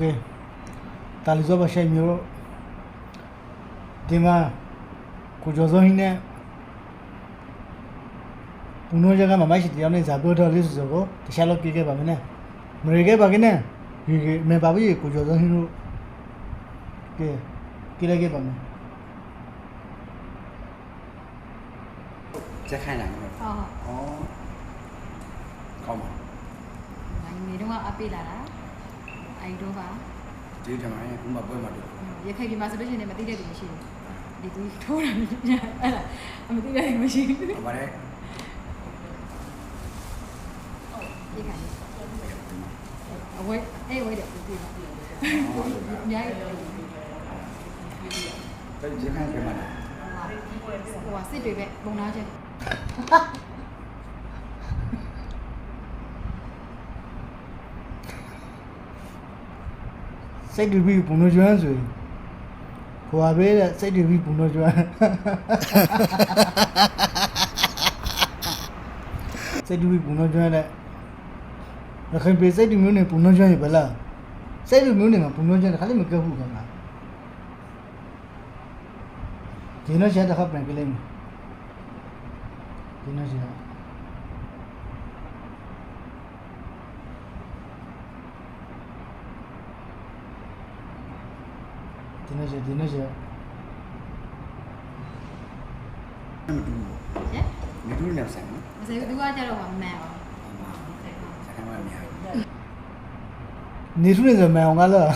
Okay. Talizo ba shay miro. Dima kujozo hine. Puno jaga mama shi tiyaw ne zabo tho li so ko tshalo pi ke ba mene. Mre ke ba ke ne. Me ba bi kujozo hino. Ke kila ke ba me. จะ看哪个？哦，高嘛？你的话阿贝啦啦，爱多吧？这他妈的，我们不会嘛的。也可以嘛，是不是你们对的东西？你都突然你哎啦，我们对的东西。好吧嘞。你看，我哎我的不对吧？你还这你看干嘛的？哇，是对呗，蒙哪去？စိတ်တူပြီးဘုံတို့ကျွမ်းဆိုရင်ဟိုဟာပဲတဲ့စိတ်တူပြီးဘုံတို့ကျွမ်းစိတ်တူပြီးဘုံတို့ကျွမ်းတဲ့ရခိုင်ပြည်စိတ်တူမျိုးနဲ့ဘုံတို့ကျွမ်းရပါလားစိတ်တူမျိုးနဲ့မှာဘုံတို့ကျွမ်းတယ်ခါလေးမကပ်ဘူးကောင်လားဒီနော်ရှာတဲ့ခပ်ပြန်ကြလိမ့်မယ်ဒီနော်ရှာဒီနေ့ကျ没读了噻。所以如果叫我买哦，才看外面。နေထုနေစမန်အောင်ကလား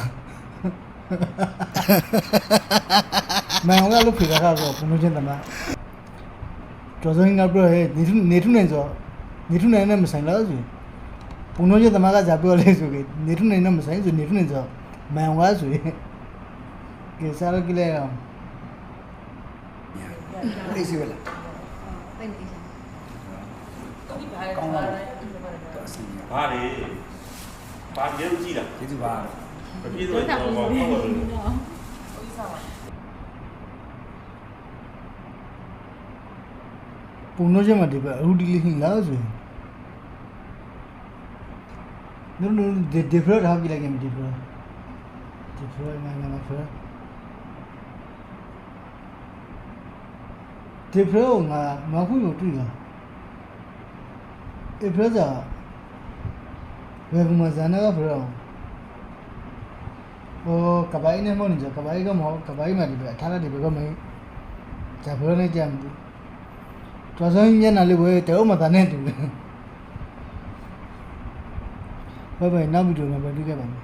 မန်အောင်ကလို့ဖိတာကတော့ဘုံတို့ချင်းတမကျော်စုံငါပြောဟဲ့နေထုနေဆိုနေထုနေနဲ့မဆိုင်လားဆိုဘုံတို့ချင်းတမကဇာပြောလဲဆိုကေနေထုနေနဲ့မဆိုင်ဆိုနေထုနေဆိုမန်အောင်ကဆိုကေစားရကလေးအောင်类似了。对你一下。高嘛？ဘာလေဘာဒီလိုကြည့်တာ 这就吧。မပြည့်စုံတော့ဘောပေါ့လို့ ဘုံတို့ချင်းမှာဒီပဲအရူဒီလေးဟင်းလားဆိုနိုဒီဖရထားကြည့်လိုက်ရင်ဒီဖရငါဖရဒီဖရငါမဟုတ်လို့တွေ့တာဒီဖရကဘယ်မှာဇာနာကဖရဟိုကပိုင်းနဲ့မဟုတ်နေကြကပိုင်းကမဟုတ်ကပိုင်းမှာဒီပဲထားတဲ့ဒီပဲကမင်းဇာဖရနဲ့ကြံဘူးတော်စံညနာလေးပဲတဲမတနဲ့တူတယ်ဘယ်နောက်ဗီဒီယိုမှာပဲတွေ့ခဲ့ပါမယ်